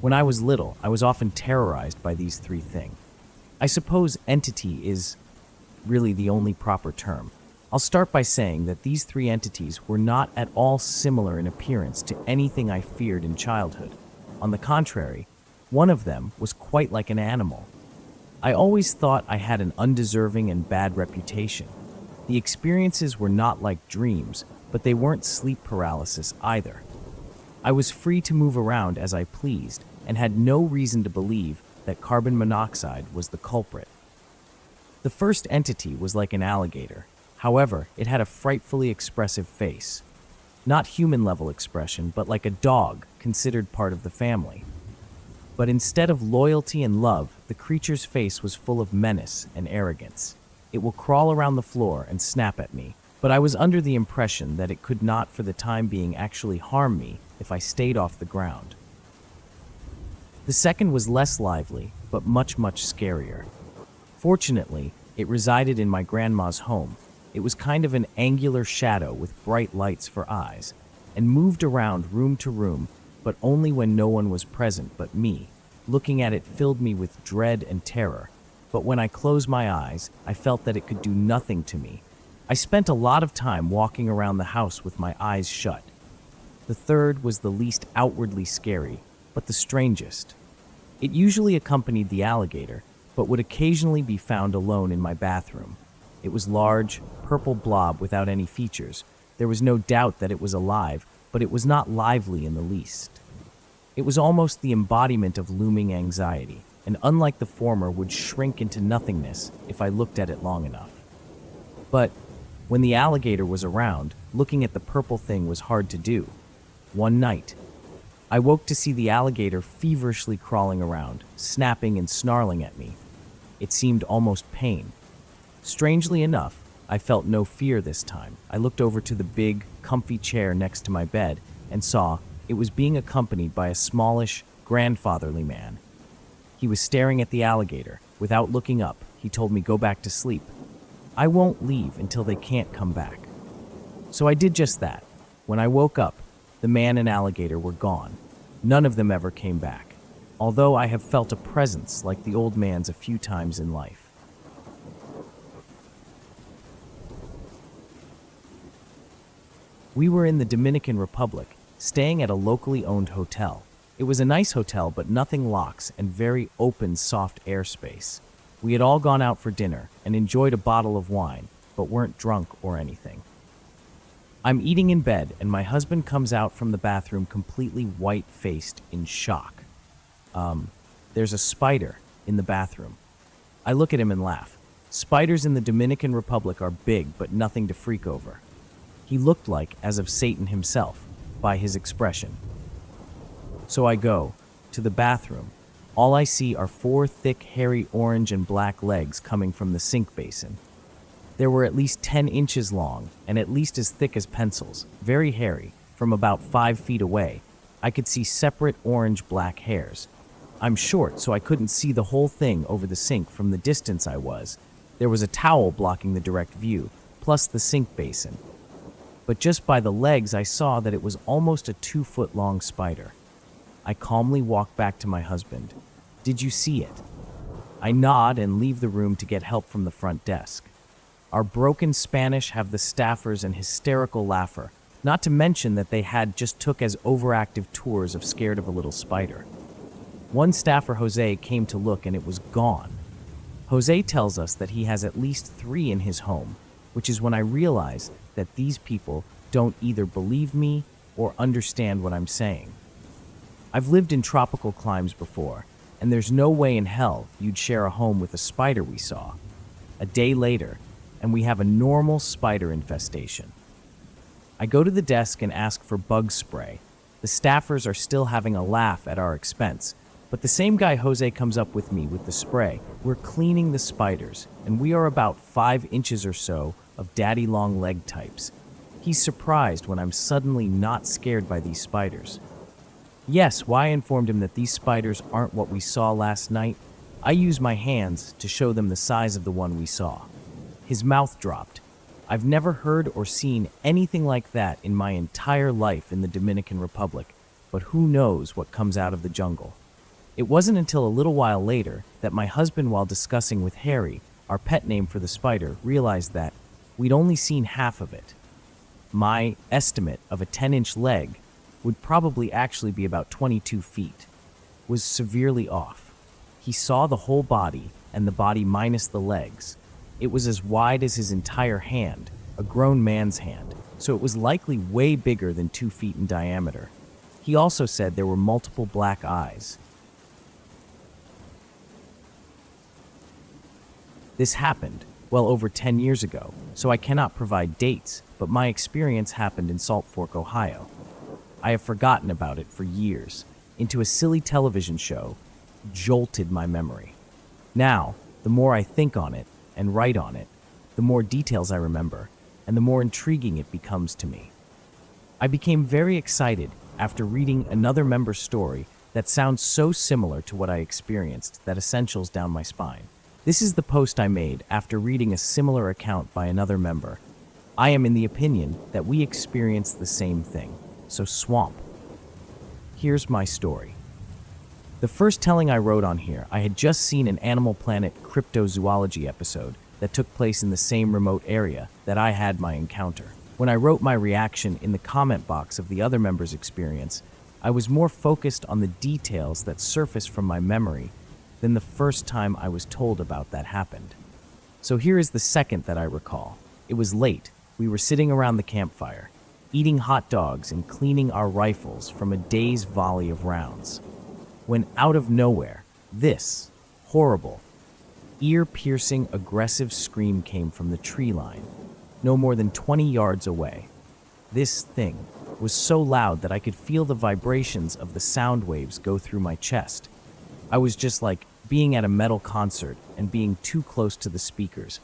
When I was little, I was often terrorized by these three things. I suppose entity is really the only proper term. I'll start by saying that these three entities were not at all similar in appearance to anything I feared in childhood. On the contrary, one of them was quite like an animal. I always thought I had an undeserving and bad reputation. The experiences were not like dreams, but they weren't sleep paralysis either. I was free to move around as I pleased and had no reason to believe that carbon monoxide was the culprit. The first entity was like an alligator. However, it had a frightfully expressive face. Not human-level expression, but like a dog, considered part of the family. But instead of loyalty and love, the creature's face was full of menace and arrogance. It will crawl around the floor and snap at me, but I was under the impression that it could not for the time being actually harm me if I stayed off the ground. The second was less lively, but much scarier. Fortunately, it resided in my grandma's home. It was kind of an angular shadow with bright lights for eyes, and moved around room to room, but only when no one was present but me. Looking at it filled me with dread and terror, but when I closed my eyes, I felt that it could do nothing to me. I spent a lot of time walking around the house with my eyes shut. The third was the least outwardly scary, but the strangest. It usually accompanied the alligator, but would occasionally be found alone in my bathroom. It was large, purple blob without any features. There was no doubt that it was alive, but it was not lively in the least. It was almost the embodiment of looming anxiety, and unlike the former, would shrink into nothingness if I looked at it long enough. But when the alligator was around, looking at the purple thing was hard to do. One night, I woke to see the alligator feverishly crawling around, snapping and snarling at me. It seemed almost pain. Strangely enough, I felt no fear this time. I looked over to the big, comfy chair next to my bed and saw it was being accompanied by a smallish, grandfatherly man. He was staring at the alligator. Without looking up, he told me go back to sleep. I won't leave until they can't come back. So I did just that. When I woke up, the man and alligator were gone. None of them ever came back, although I have felt a presence like the old man's a few times in life. We were in the Dominican Republic, staying at a locally owned hotel. It was a nice hotel, but nothing locks and very open, soft airspace. We had all gone out for dinner and enjoyed a bottle of wine, but weren't drunk or anything. I'm eating in bed, and my husband comes out from the bathroom completely white-faced in shock. There's a spider in the bathroom. I look at him and laugh. Spiders in the Dominican Republic are big, but nothing to freak over. He looked like as of Satan himself, by his expression. So I go to the bathroom. All I see are 4 thick, hairy orange and black legs coming from the sink basin. There were at least 10 inches long and at least as thick as pencils, very hairy. From about 5 feet away, I could see separate orange-black hairs. I'm short, so I couldn't see the whole thing over the sink from the distance I was. There was a towel blocking the direct view, plus the sink basin. But just by the legs, I saw that it was almost a 2-foot-long spider. I calmly walk back to my husband. Did you see it? I nod and leave the room to get help from the front desk. Our broken Spanish have the staffers an hysterical laugher, not to mention that they had just took as overactive tours of Scared of a Little Spider. One staffer, Jose, came to look and it was gone. Jose tells us that he has at least 3 in his home, which is when I realize that these people don't either believe me or understand what I'm saying. I've lived in tropical climes before, and there's no way in hell you'd share a home with a spider we saw. A day later, and we have a normal spider infestation. I go to the desk and ask for bug spray. The staffers are still having a laugh at our expense, but the same guy Jose comes up with me with the spray. We're cleaning the spiders, and we are about 5 inches or so of daddy long leg types. He's surprised when I'm suddenly not scared by these spiders. Yes, I informed him that these spiders aren't what we saw last night. I use my hands to show them the size of the one we saw. His mouth dropped. I've never heard or seen anything like that in my entire life in the Dominican Republic, but who knows what comes out of the jungle. It wasn't until a little while later that my husband, while discussing with Harry, our pet name for the spider, realized that we'd only seen half of it. My estimate of a 10-inch leg would probably actually be about 22 feet, was severely off. He saw the whole body, and the body minus the legs. It was as wide as his entire hand, a grown man's hand, so it was likely way bigger than 2 feet in diameter. He also said there were multiple black eyes. This happened well over 10 years ago, so I cannot provide dates, but my experience happened in Salt Fork, Ohio. I have forgotten about it for years, into a silly television show, jolted my memory. Now, the more I think on it and write on it, the more details I remember, and the more intriguing it becomes to me. I became very excited after reading another member's story that sounds so similar to what I experienced that it chills down my spine. This is the post I made after reading a similar account by another member. I am in the opinion that we experienced the same thing, so swamp. Here's my story. The first telling I wrote on here, I had just seen an Animal Planet cryptozoology episode that took place in the same remote area that I had my encounter. When I wrote my reaction in the comment box of the other member's experience, I was more focused on the details that surfaced from my memory than the first time I was told about that happened. So here is the second that I recall. It was late. We were sitting around the campfire, eating hot dogs and cleaning our rifles from a day's volley of rounds, when out of nowhere, this horrible, ear-piercing, aggressive scream came from the tree line, no more than 20 yards away. This thing was so loud that I could feel the vibrations of the sound waves go through my chest. I was just like being at a metal concert and being too close to the speakers.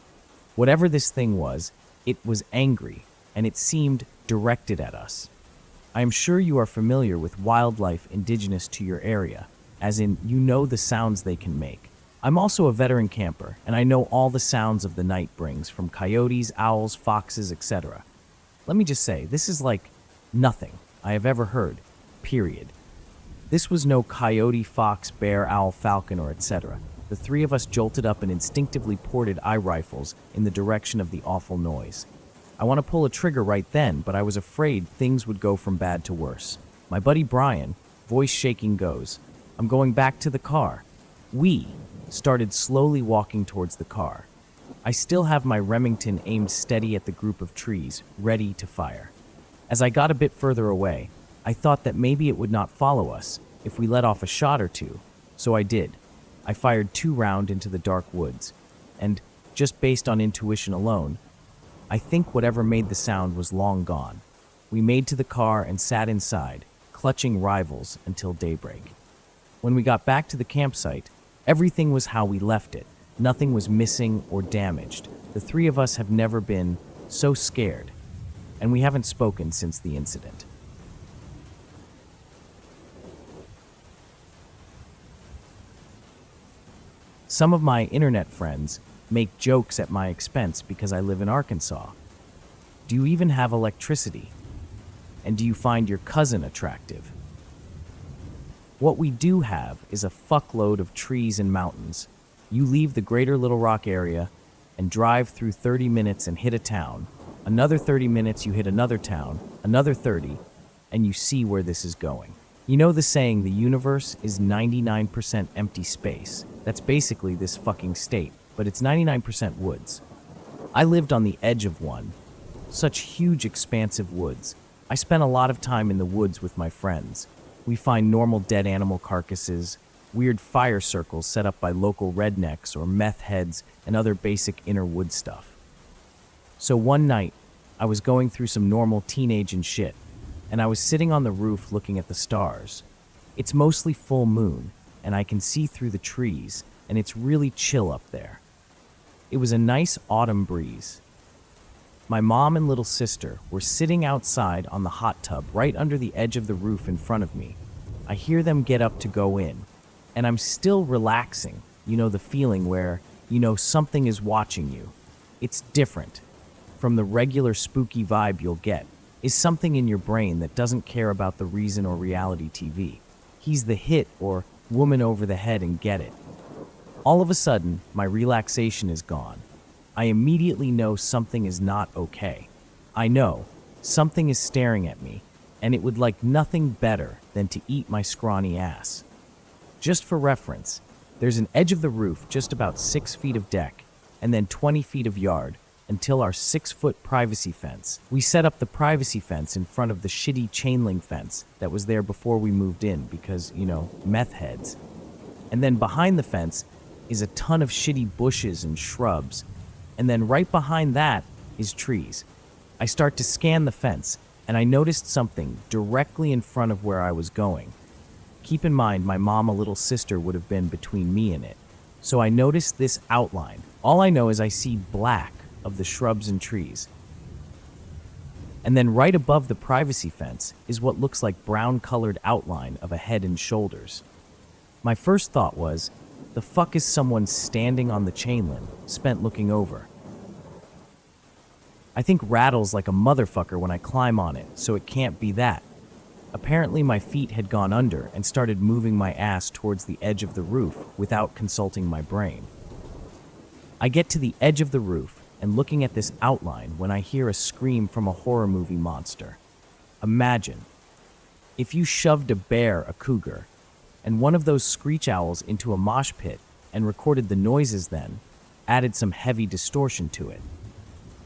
Whatever this thing was, it was angry, and it seemed directed at us. I am sure you are familiar with wildlife indigenous to your area, as in you know the sounds they can make. I'm also a veteran camper, and I know all the sounds of the night brings, from coyotes, owls, foxes, etc. Let me just say, this is like nothing I have ever heard, period. This was no coyote, fox, bear, owl, falcon, or etc. The three of us jolted up and instinctively ported eye rifles in the direction of the awful noise. I want to pull a trigger right then, but I was afraid things would go from bad to worse. My buddy Brian, voice shaking, goes, "I'm going back to the car." We started slowly walking towards the car. I still have my Remington aimed steady at the group of trees, ready to fire. As I got a bit further away, I thought that maybe it would not follow us if we let off a shot or two, so I did. I fired 2 rounds into the dark woods, and, just based on intuition alone, I think whatever made the sound was long gone. We made to the car and sat inside, clutching rifles until daybreak. When we got back to the campsite, everything was how we left it. Nothing was missing or damaged. The three of us have never been so scared, and we haven't spoken since the incident. Some of my internet friends make jokes at my expense because I live in Arkansas. Do you even have electricity? And do you find your cousin attractive? What we do have is a fuckload of trees and mountains. You leave the greater Little Rock area and drive through 30 minutes and hit a town. Another 30 minutes you hit another town, another 30, and you see where this is going. You know the saying, the universe is 99% empty space. That's basically this fucking state, but it's 99% woods. I lived on the edge of one. Such huge, expansive woods. I spent a lot of time in the woods with my friends. We find normal dead animal carcasses, weird fire circles set up by local rednecks or meth heads, and other basic inner wood stuff. So one night, I was going through some normal teenage and shit, and I was sitting on the roof looking at the stars. It's mostly full moon, and I can see through the trees, and it's really chill up there. It was a nice autumn breeze. My mom and little sister were sitting outside on the hot tub right under the edge of the roof in front of me. I hear them get up to go in, and I'm still relaxing. You know the feeling where, you know, something is watching you. It's different from the regular spooky vibe you'll get. Is something in your brain that doesn't care about the reason or reality TV. He's the hit or woman over the head and get it. All of a sudden, my relaxation is gone. I immediately know something is not okay. I know something is staring at me, and it would like nothing better than to eat my scrawny ass. Just for reference, there's an edge of the roof just about 6 feet of deck, and then 20 feet of yard, until our 6-foot privacy fence. We set up the privacy fence in front of the shitty chain link fence that was there before we moved in because, meth heads. And then behind the fence is a ton of shitty bushes and shrubs. And then right behind that is trees. I start to scan the fence, and I noticed something directly in front of where I was going. Keep in mind, my mom, a little sister, would have been between me and it. So I noticed this outline. All I know is I see black of the shrubs and trees. And then right above the privacy fence is what looks like brown-colored outline of a head and shoulders. My first thought was, the fuck is someone standing on the chain link, spent looking over? I think rattles like a motherfucker when I climb on it, so it can't be that. Apparently my feet had gone under and started moving my ass towards the edge of the roof without consulting my brain. I get to the edge of the roof and looking at this outline when I hear a scream from a horror movie monster. Imagine if you shoved a bear, a cougar, and one of those screech owls into a mosh pit and recorded the noises, then added some heavy distortion to it.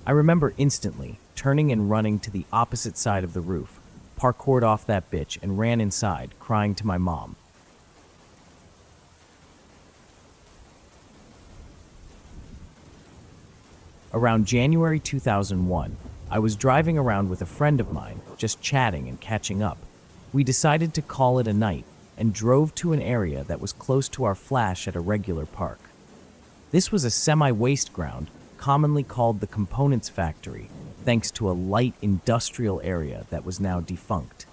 I remember instantly turning and running to the opposite side of the roof, parkoured off that bitch, and ran inside, crying to my mom. Around January 2001, I was driving around with a friend of mine, just chatting and catching up. We decided to call it a night and drove to an area that was close to our flash at a regular park. This was a semi-waste ground, commonly called the Components Factory, thanks to a light industrial area that was now defunct.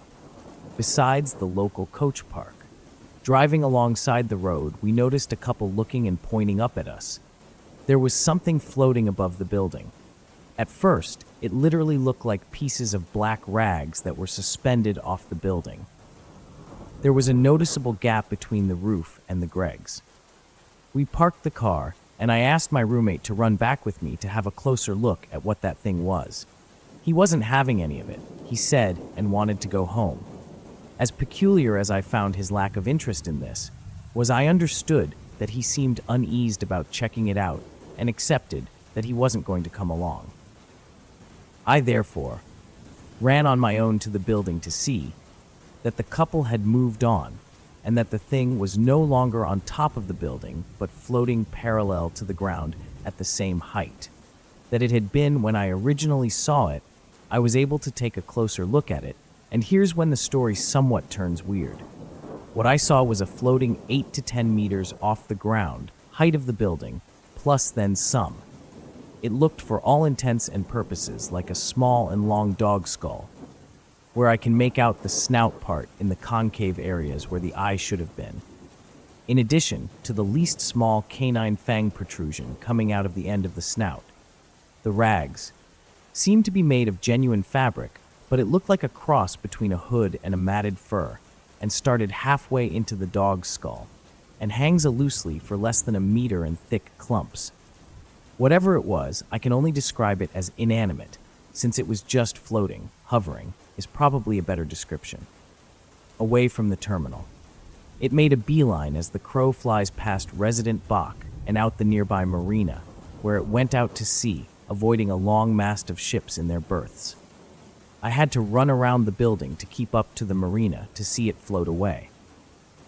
Besides the local coach park, driving alongside the road, we noticed a couple looking and pointing up at us. There was something floating above the building. At first, it literally looked like pieces of black rags that were suspended off the building. There was a noticeable gap between the roof and the Gregs. We parked the car, and I asked my roommate to run back with me to have a closer look at what that thing was. He wasn't having any of it, he said, and wanted to go home. As peculiar as I found his lack of interest in this, was I understood that he seemed uneased about checking it out and accepted that he wasn't going to come along. I therefore ran on my own to the building to see that the couple had moved on and that the thing was no longer on top of the building but floating parallel to the ground at the same height that it had been when I originally saw it. I was able to take a closer look at it, and here's when the story somewhat turns weird. What I saw was a floating 8 to 10 meters off the ground, height of the building, plus then some. It looked for all intents and purposes like a small and long dog skull, where I can make out the snout part in the concave areas where the eye should have been, in addition to the least small canine fang protrusion coming out of the end of the snout. The rags seemed to be made of genuine fabric, but it looked like a cross between a hood and a matted fur, and started halfway into the dog's skull, and hangs loosely for less than a meter in thick clumps. Whatever it was, I can only describe it as inanimate, since it was just floating. Hovering is probably a better description. Away from the terminal. It made a beeline as the crow flies past Resident Bach and out the nearby marina, where it went out to sea, avoiding a long mast of ships in their berths. I had to run around the building to keep up to the marina to see it float away.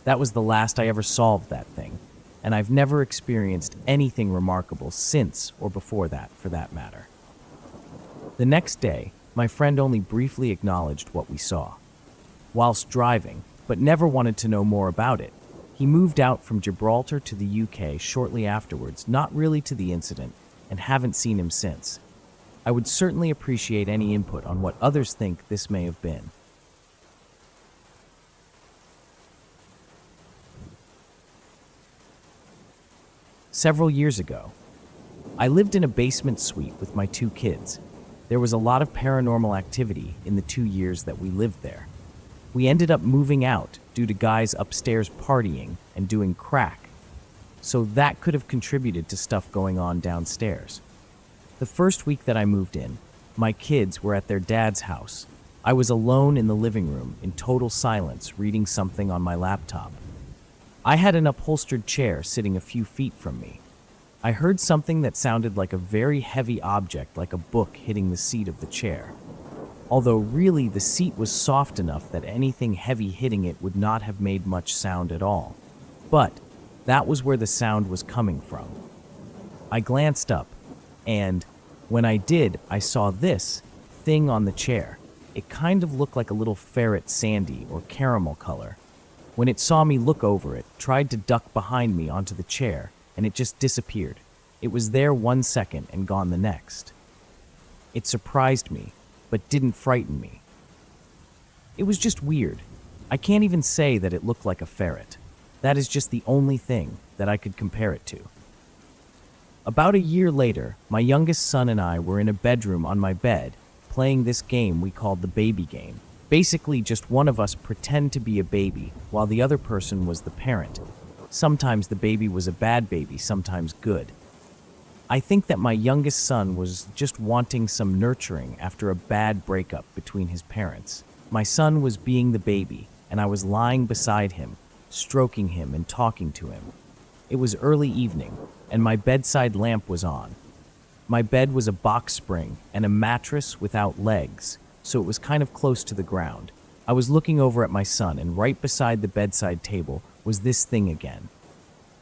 That was the last I ever saw of that thing, and I've never experienced anything remarkable since or before that, for that matter. The next day, my friend only briefly acknowledged what we saw. Whilst driving, but never wanted to know more about it, he moved out from Gibraltar to the UK shortly afterwards, not really to the incident, and haven't seen him since. I would certainly appreciate any input on what others think this may have been. Several years ago, I lived in a basement suite with my 2 kids. There was a lot of paranormal activity in the 2 years that we lived there. We ended up moving out due to guys upstairs partying and doing crack. So that could have contributed to stuff going on downstairs. The first week that I moved in, my kids were at their dad's house. I was alone in the living room in total silence reading something on my laptop. I had an upholstered chair sitting a few feet from me. I heard something that sounded like a very heavy object, like a book hitting the seat of the chair. Although really the seat was soft enough that anything heavy hitting it would not have made much sound at all. But that was where the sound was coming from. I glanced up, and when I did, I saw this thing on the chair. It kind of looked like a little ferret, sandy or caramel color. When it saw me look over it, tried to duck behind me onto the chair, and it just disappeared. It was there 1 second and gone the next. It surprised me, but didn't frighten me. It was just weird. I can't even say that it looked like a ferret. That is just the only thing that I could compare it to. About a year later, my youngest son and I were in a bedroom on my bed, playing this game we called the baby game. Basically, just one of us pretend to be a baby, while the other person was the parent. Sometimes the baby was a bad baby, sometimes good. I think that my youngest son was just wanting some nurturing after a bad breakup between his parents. My son was being the baby, and I was lying beside him, stroking him and talking to him. It was early evening, and my bedside lamp was on. My bed was a box spring and a mattress without legs, so it was kind of close to the ground. I was looking over at my son, and right beside the bedside table was this thing again.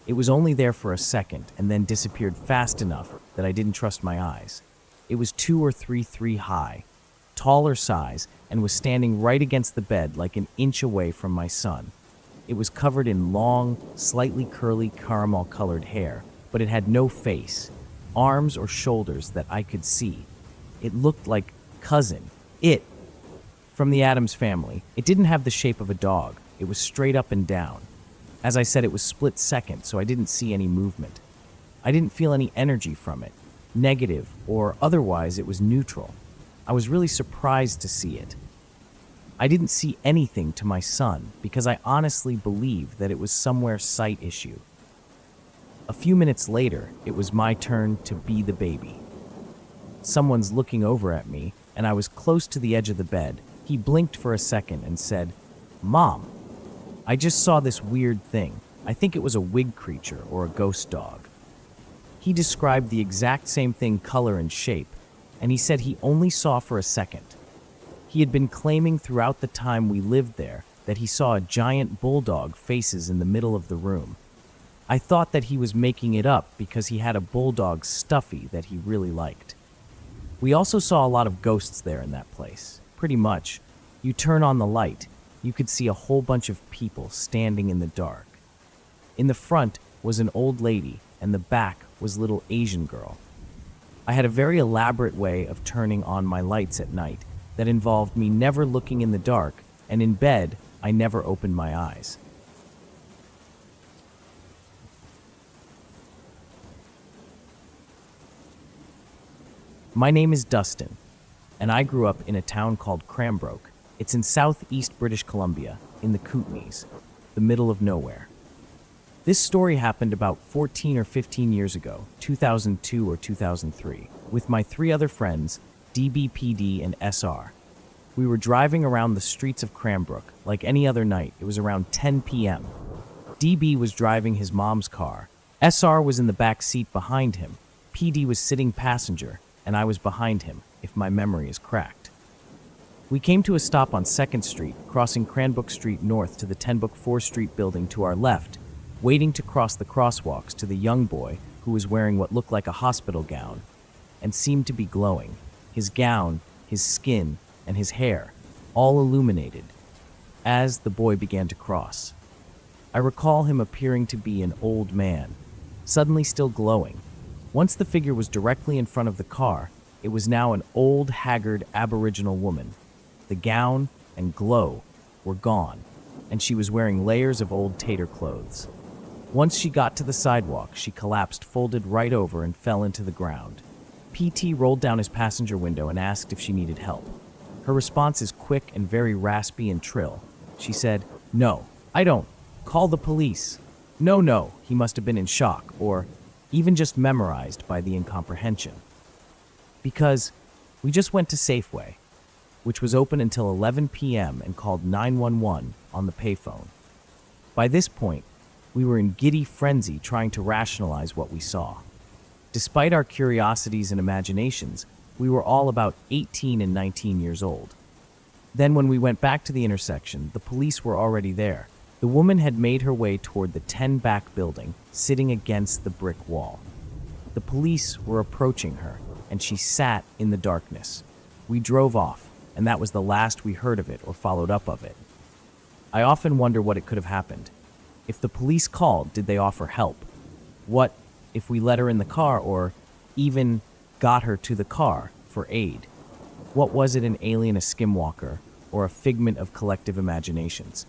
It was only there for a second and then disappeared fast enough that I didn't trust my eyes. It was 2 or 3 feet high, taller size, and was standing right against the bed like an inch away from my son. It was covered in long, slightly curly caramel-colored hair, but it had no face, arms or shoulders that I could see. It looked like Cousin, It, from the Addams Family. It didn't have the shape of a dog. It was straight up and down. As I said, it was split second, so I didn't see any movement. I didn't feel any energy from it, negative or otherwise. It was neutral. I was really surprised to see it. I didn't see anything to my son because I honestly believed that it was somewhere sight issue. A few minutes later, it was my turn to be the baby. Someone's looking over at me, and I was close to the edge of the bed. He blinked for a second and said, "Mom, I just saw this weird thing. I think it was a wig creature or a ghost dog." He described the exact same thing, color and shape, and he said he only saw for a second. He had been claiming throughout the time we lived there that he saw a giant bulldog faces in the middle of the room. I thought that he was making it up because he had a bulldog stuffy that he really liked. We also saw a lot of ghosts there in that place. Pretty much, you turn on the light, you could see a whole bunch of people standing in the dark. In the front was an old lady, and the back was a little Asian girl. I had a very elaborate way of turning on my lights at night that involved me never looking in the dark, and in bed, I never opened my eyes. My name is Dustin, and I grew up in a town called Cranbrook. It's in southeast British Columbia, in the Kootenays, the middle of nowhere. This story happened about 14 or 15 years ago, 2002 or 2003, with my 3 other friends, DB, PD, and SR. We were driving around the streets of Cranbrook like any other night. It was around 10 p.m. DB was driving his mom's car. SR was in the back seat behind him. PD was sitting passenger, and I was behind him, if my memory is correct. We came to a stop on 2nd Street, crossing Cranbrook Street north to the 10 Book 4 Street building to our left, waiting to cross the crosswalks to the young boy who was wearing what looked like a hospital gown and seemed to be glowing. His gown, his skin, and his hair, all illuminated, as the boy began to cross. I recall him appearing to be an old man, suddenly still glowing. Once the figure was directly in front of the car, it was now an old, haggard Aboriginal woman. The gown and glow were gone, and she was wearing layers of old tater clothes. Once she got to the sidewalk, she collapsed, folded right over, and fell into the ground. PT rolled down his passenger window and asked if she needed help. Her response is quick and very raspy and trill. She said, "No, I don't. Call the police." No, no, he must have been in shock, or even just memorized by the incomprehension. Because we just went to Safeway, which was open until 11 p.m. and called 911 on the payphone. By this point, we were in giddy frenzy trying to rationalize what we saw. Despite our curiosities and imaginations, we were all about 18 and 19 years old. Then when we went back to the intersection, the police were already there. The woman had made her way toward the 10-back building, sitting against the brick wall. The police were approaching her, and she sat in the darkness. We drove off, and that was the last we heard of it or followed up of it. I often wonder what it could have happened. If the police called, did they offer help? What if we let her in the car or even got her to the car for aid? What was it, an alien, a skinwalker, or a figment of collective imaginations?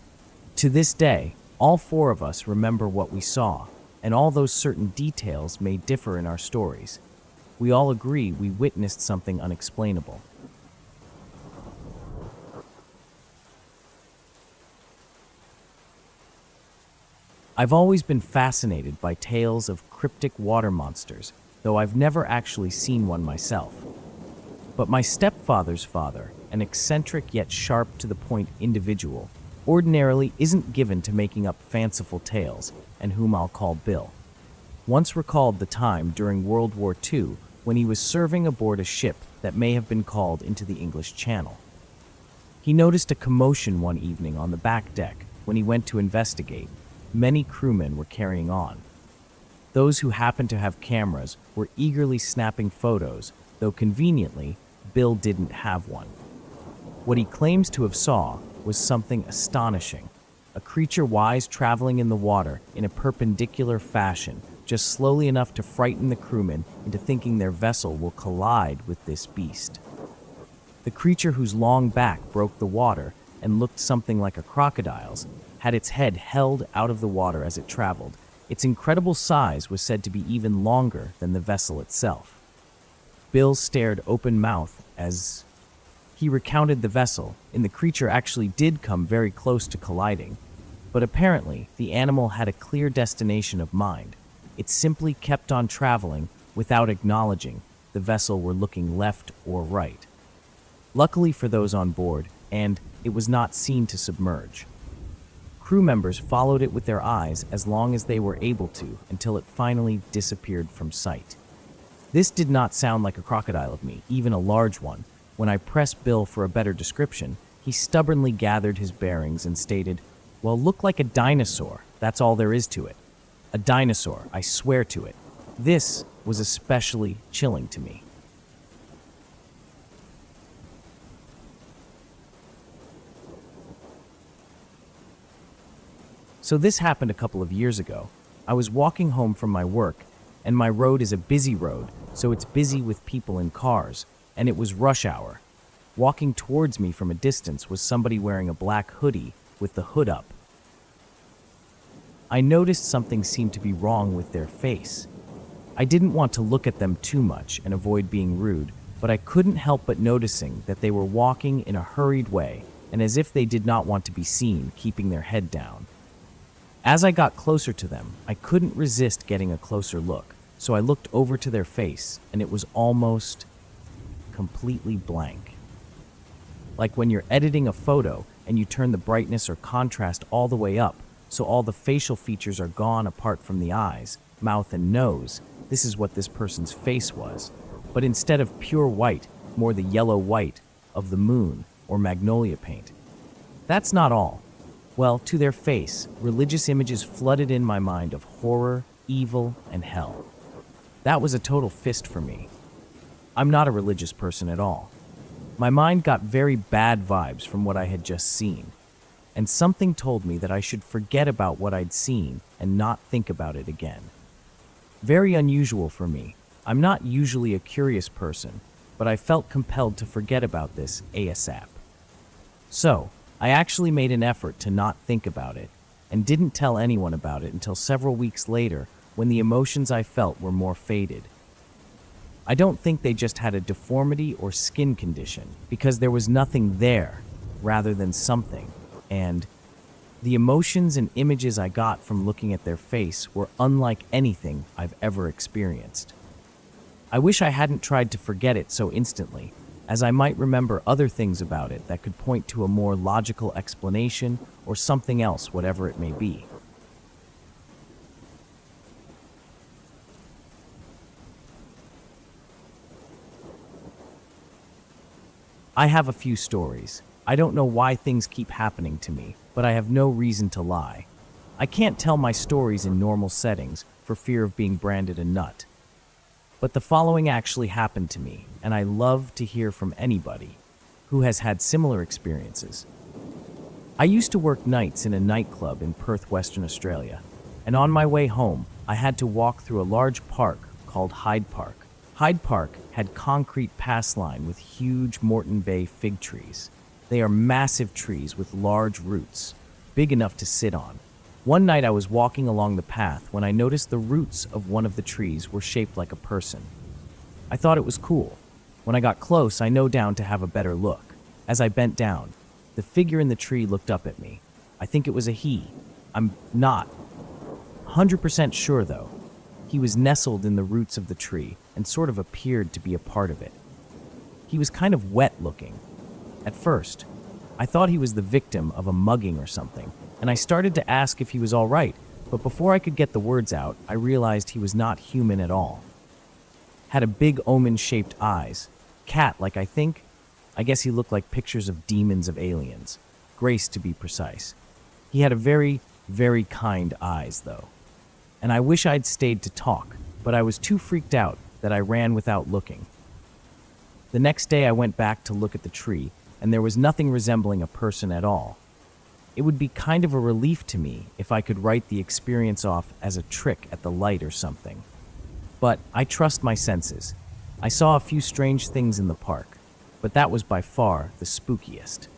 To this day, all four of us remember what we saw, and all those certain details may differ in our stories. We all agree we witnessed something unexplainable. I've always been fascinated by tales of cryptic water monsters, though I've never actually seen one myself. But my stepfather's father, an eccentric yet sharp-to-the-point individual, ordinarily isn't given to making up fanciful tales, and whom I'll call Bill, once recalled the time during World War II when he was serving aboard a ship that may have been called into the English Channel. He noticed a commotion one evening on the back deck when he went to investigate. Many crewmen were carrying on. Those who happened to have cameras were eagerly snapping photos, though conveniently, Bill didn't have one. What he claims to have saw was something astonishing. A creature wise traveling in the water in a perpendicular fashion, just slowly enough to frighten the crewmen into thinking their vessel will collide with this beast. The creature, whose long back broke the water and looked something like a crocodile's, had its head held out of the water as it traveled. Its incredible size was said to be even longer than the vessel itself. Bill stared open-mouthed as he recounted the vessel, and the creature actually did come very close to colliding. But apparently, the animal had a clear destination of mind. It simply kept on traveling without acknowledging the vessel were looking left or right. Luckily for those on board, and it was not seen to submerge. Crew members followed it with their eyes as long as they were able to until it finally disappeared from sight. This did not sound like a crocodile of me, even a large one. When I pressed Bill for a better description, he stubbornly gathered his bearings and stated, "Well, looked like a dinosaur, that's all there is to it. A dinosaur, I swear to it." This was especially chilling to me. So this happened a couple of years ago. I was walking home from my work, and my road is a busy road, so it's busy with people in cars, and it was rush hour. Walking towards me from a distance was somebody wearing a black hoodie with the hood up. I noticed something seemed to be wrong with their face. I didn't want to look at them too much and avoid being rude, but I couldn't help but noticing that they were walking in a hurried way and as if they did not want to be seen, keeping their head down. As I got closer to them, I couldn't resist getting a closer look, so I looked over to their face, and it was almost completely blank. Like when you're editing a photo and you turn the brightness or contrast all the way up, so all the facial features are gone apart from the eyes, mouth, and nose. This is what this person's face was. But instead of pure white, more the yellow white of the moon or magnolia paint. That's not all. Well, to their face, religious images flooded in my mind of horror, evil, and hell. That was a total fist for me. I'm not a religious person at all. My mind got very bad vibes from what I had just seen, and something told me that I should forget about what I'd seen and not think about it again. Very unusual for me. I'm not usually a curious person, but I felt compelled to forget about this ASAP. So, I actually made an effort to not think about it, and didn't tell anyone about it until several weeks later when the emotions I felt were more faded. I don't think they just had a deformity or skin condition, because there was nothing there rather than something, and The emotions and images I got from looking at their face were unlike anything I've ever experienced. I wish I hadn't tried to forget it so instantly, as I might remember other things about it that could point to a more logical explanation or something else, whatever it may be. I have a few stories. I don't know why things keep happening to me, but I have no reason to lie. I can't tell my stories in normal settings for fear of being branded a nut. But the following actually happened to me, and I love to hear from anybody who has had similar experiences. I used to work nights in a nightclub in Perth, Western Australia, and on my way home, I had to walk through a large park called Hyde Park. Hyde Park had concrete pass line with huge Moreton Bay fig trees. They are massive trees with large roots, big enough to sit on. One night I was walking along the path when I noticed the roots of one of the trees were shaped like a person. I thought it was cool. When I got close, I knelt down to have a better look. As I bent down, the figure in the tree looked up at me. I think it was a he. I'm not 100% sure though. He was nestled in the roots of the tree and sort of appeared to be a part of it. He was kind of wet looking. At first, I thought he was the victim of a mugging or something, and I started to ask if he was all right, but before I could get the words out, I realized he was not human at all. Had a big omen-shaped eyes, cat-like I guess he looked like pictures of demons of aliens, Grace to be precise. He had a very, very kind eyes though. And I wish I'd stayed to talk, but I was too freaked out that I ran without looking. The next day I went back to look at the tree, and there was nothing resembling a person at all. It would be kind of a relief to me if I could write the experience off as a trick at the light or something. But I trust my senses. I saw a few strange things in the park, but that was by far the spookiest.